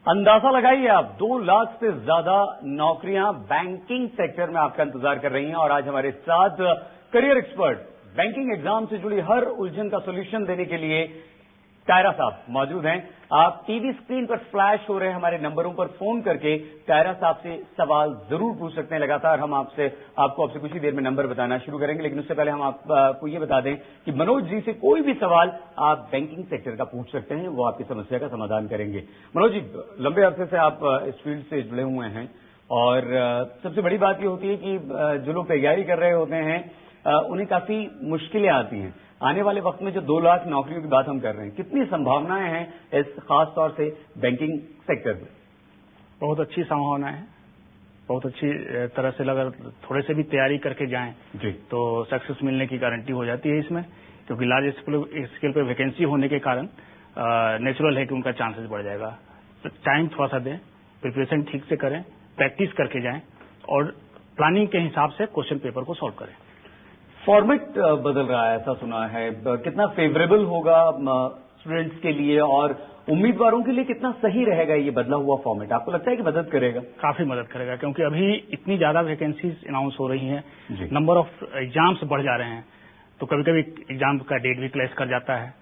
अंदाजा लगाइए आप, 2 लाख से ज्यादा नौकरियां बैंकिंग सेक्टर में आपका इंतजार कर रही हैं और आज हमारे साथ करियर एक्सपर्ट बैंकिंग एग्जाम से जुड़ी हर उलझन का सॉल्यूशन देने के लिए टायरा साहब मौजूद हैं। आप टीवी स्क्रीन पर फ्लैश हो रहे हमारे नंबरों पर फोन करके टायरा साहब से सवाल जरूर पूछ सकते हैं। लगातार हम आपको कुछ ही देर में नंबर बताना शुरू करेंगे, लेकिन उससे पहले हम आपको ये बता दें कि मनोज जी से कोई भी सवाल आप बैंकिंग सेक्टर का पूछ सकते हैं, वो आपकी समस्या का समाधान करेंगे। मनोज जी, लंबे अरसे से आप इस फील्ड से जुड़े हुए हैं और सबसे बड़ी बात ये होती है कि जो लोग तैयारी कर रहे होते हैं उन्हें काफी मुश्किलें आती हैं। आने वाले वक्त में जो 2 लाख नौकरियों की बात हम कर रहे हैं, कितनी संभावनाएं हैं इस खास तौर से बैंकिंग सेक्टर में? बहुत अच्छी संभावना है, बहुत अच्छी तरह से अगर थोड़े से भी तैयारी करके जाएं जी तो सक्सेस मिलने की गारंटी हो जाती है इसमें, क्योंकि लार्ज स्केल पे वैकेंसी होने के कारण नेचुरल है कि उनका चांसेस बढ़ जाएगा। तो टाइम थोड़ा सा दें, प्रिपरेशन ठीक से करें, प्रैक्टिस करके जाएं और प्लानिंग के हिसाब से क्वेश्चन पेपर को सॉल्व करें। फॉर्मेट बदल रहा है, ऐसा सुना है, कितना फेवरेबल होगा स्टूडेंट्स के लिए और उम्मीदवारों के लिए कितना सही रहेगा ये बदला हुआ फॉर्मेट? आपको लगता है कि मदद करेगा? काफी मदद करेगा, क्योंकि अभी इतनी ज्यादा वैकेंसीज अनाउंस हो रही हैं, नंबर ऑफ एग्जाम्स बढ़ जा रहे हैं, तो कभी कभी एग्जाम का डेट भी क्लैश कर जाता है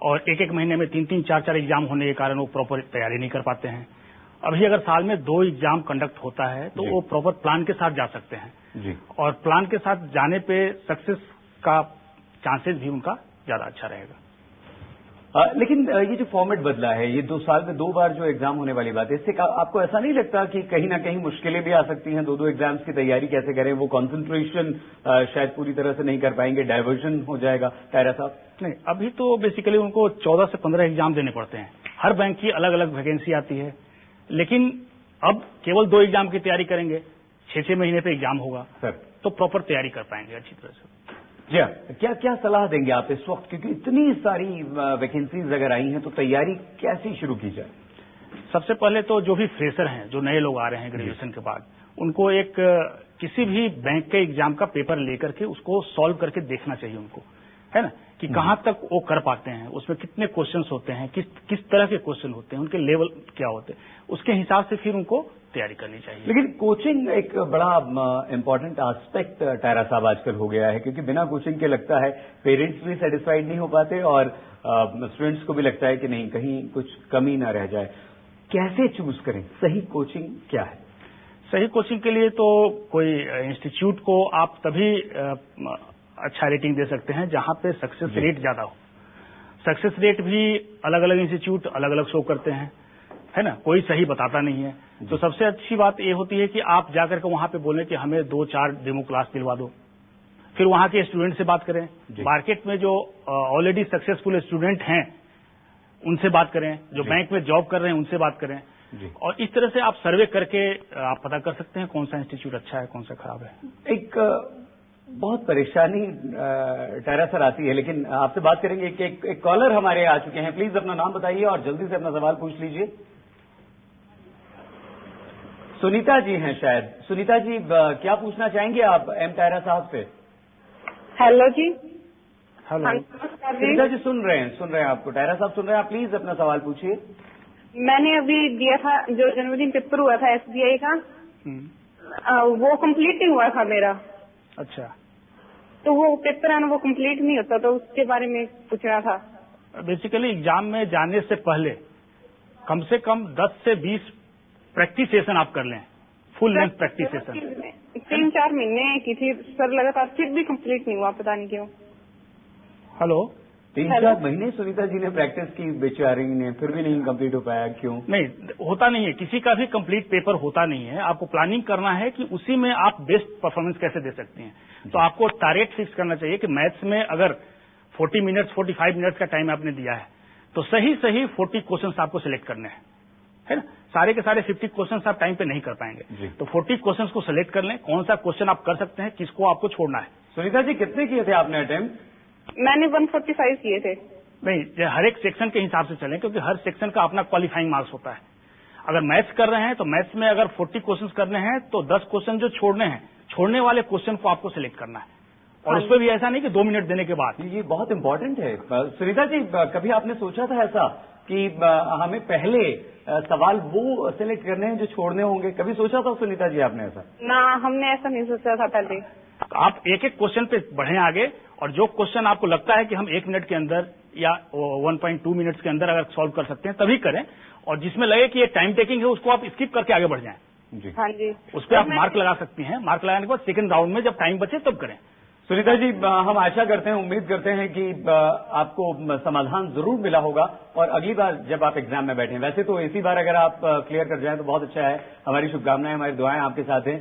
और एक महीने में 3-3, 4-4 एग्जाम होने के कारण वो प्रॉपर तैयारी नहीं कर पाते हैं। अभी अगर साल में 2 एग्जाम कंडक्ट होता है तो वो प्रॉपर प्लान के साथ जा सकते हैं जी। और प्लान के साथ जाने पे सक्सेस का चांसेस भी उनका ज्यादा अच्छा रहेगा। लेकिन ये जो फॉर्मेट बदला है, ये 2 साल में 2 बार जो एग्जाम होने वाली बात है, इससे आपको ऐसा नहीं लगता कि कहीं ना कहीं मुश्किलें भी आ सकती हैं? 2 एग्जाम्स की तैयारी कैसे करें? वो कंसंट्रेशन शायद पूरी तरह से नहीं कर पाएंगे, डायवर्जन हो जाएगा। टायरा साहब, नहीं, अभी तो बेसिकली उनको 14 से 15 एग्जाम देने पड़ते हैं। हर बैंक की अलग अलग वैकेंसी आती है, लेकिन अब केवल 2 एग्जाम की तैयारी करेंगे, 6-6 महीने पे एग्जाम होगा सर, तो प्रॉपर तैयारी कर पाएंगे अच्छी तरह से। जी हाँ, क्या क्या सलाह देंगे आप इस वक्त, क्योंकि इतनी सारी वैकेंसीज अगर आई हैं तो तैयारी कैसे शुरू की जाए? सबसे पहले तो जो भी फ्रेशर हैं, जो नए लोग आ रहे हैं ग्रेजुएशन के बाद, उनको एक किसी भी बैंक के एग्जाम का पेपर लेकर के उसको सॉल्व करके देखना चाहिए उनको, है ना, कि कहां तक वो कर पाते हैं, उसमें कितने क्वेश्चंस होते हैं, किस तरह के क्वेश्चन होते हैं, उनके लेवल क्या होते हैं, उसके हिसाब से फिर उनको तैयारी करनी चाहिए। लेकिन कोचिंग एक बड़ा इंपॉर्टेंट एस्पेक्ट टायरा साहब आजकल हो गया है, क्योंकि बिना कोचिंग के लगता है पेरेंट्स भी सेटिस्फाइड नहीं हो पाते और स्टूडेंट्स को भी लगता है कि नहीं, कहीं कुछ कमी ना रह जाए। कैसे चूज करें? सही कोचिंग क्या है? सही कोचिंग के लिए तो कोई इंस्टीट्यूट को आप तभी अच्छा रेटिंग दे सकते हैं जहां पे सक्सेस रेट ज्यादा हो। सक्सेस रेट भी अलग अलग इंस्टीट्यूट अलग अलग शो करते हैं, है ना, कोई सही बताता नहीं है। तो सबसे अच्छी बात ये होती है कि आप जाकर के वहां पे बोलें कि हमें 2-4 डेमो क्लास दिलवा दो, फिर वहां के स्टूडेंट से बात करें, मार्केट में जो ऑलरेडी सक्सेसफुल स्टूडेंट हैं उनसे बात करें, जो बैंक में जॉब कर रहे हैं उनसे बात करें, और इस तरह से आप सर्वे करके आप पता कर सकते हैं कौन सा इंस्टीट्यूट अच्छा है, कौन सा खराब है। एक बहुत परेशानी टायरा सर आती है, लेकिन आपसे बात करेंगे। एक कॉलर हमारे आ चुके हैं, प्लीज अपना नाम बताइए और जल्दी से अपना सवाल पूछ लीजिए। सुनीता जी हैं शायद। सुनीता जी, क्या पूछना चाहेंगे आप एम टायरा साहब से? हेलो जी। हेलो सुनीता जी, सुन रहे हैं आपको, टायरा साहब सुन रहे हैं, आप प्लीज अपना सवाल पूछिए। मैंने अभी दिया था, जो जनवरी में पेपर हुआ था SBI का, वो कंप्लीट नहीं हुआ था मेरा। अच्छा, तो वो पेपर है ना, वो कंप्लीट नहीं होता, तो उसके बारे में पूछना था। बेसिकली एग्जाम में जाने से पहले कम से कम 10 से 20 प्रैक्टिस सेशन आप कर लें, फुल लेंथ प्रैक्टिस सेशन। 3-4 महीने की थी सर लगातार, फिर भी कंप्लीट नहीं हुआ, पता नहीं क्यों। हेलो, 3-4 महीने सुनीता जी ने प्रैक्टिस की, बेचारी ने, फिर भी नहीं कंप्लीट हो पाया, क्यों? नहीं, होता नहीं है, किसी का भी कंप्लीट पेपर होता नहीं है। आपको प्लानिंग करना है कि उसी में आप बेस्ट परफॉर्मेंस कैसे दे सकते हैं। तो आपको टारगेट फिक्स करना चाहिए कि मैथ्स में अगर 40 मिनट्स 45 मिनट्स का टाइम आपने दिया है तो सही 40 क्वेश्चंस आपको सिलेक्ट करने हैं, है ना। सारे के सारे 50 क्वेश्चंस आप टाइम पे नहीं कर पाएंगे, तो 40 क्वेश्चंस को सिलेक्ट कर लें, कौन सा क्वेश्चन आप कर सकते हैं, किसको आपको छोड़ना है। सुनीता जी, कितने किए थे आपने अटेम्प्ट? मैंने 145 किए थे। नहीं, हर एक सेक्शन के हिसाब से चलें, क्योंकि हर सेक्शन का अपना क्वालिफाइंग मार्क्स होता है। अगर मैथ्स कर रहे हैं तो मैथ्स में अगर 40 क्वेश्चंस करने हैं तो 10 क्वेश्चन जो छोड़ने हैं, छोड़ने वाले क्वेश्चन को आपको सिलेक्ट करना है और उसमें भी ऐसा नहीं कि 2 मिनट देने के बाद। ये बहुत इंपॉर्टेंट है। सुनीता जी, कभी आपने सोचा था ऐसा कि हमें पहले सवाल वो सिलेक्ट करने हैं जो छोड़ने होंगे? कभी सोचा था सुनीता जी आपने ऐसा? ना, हमने ऐसा नहीं सोचा था पहले। आप एक एक क्वेश्चन पे बढ़ें आगे, और जो क्वेश्चन आपको लगता है कि हम 1 मिनट के अंदर या 1.2 मिनट्स के अंदर अगर सॉल्व कर सकते हैं तभी करें, और जिसमें लगे कि ये टाइम टेकिंग है उसको आप स्किप करके आगे बढ़ जाएं। जी हाँ जी, उस पर आप मार्क लगा सकती हैं। मार्क लगाने के बाद सेकंड राउंड में जब टाइम बचे तब करें। सुनीता जी, हम आशा करते हैं, उम्मीद करते हैं कि आपको समाधान जरूर मिला होगा और अगली बार जब आप एग्जाम में बैठें, वैसे तो इसी बार अगर आप क्लियर कर जाएं तो बहुत अच्छा है। हमारी शुभकामनाएं, हमारी दुआएं आपके साथ हैं।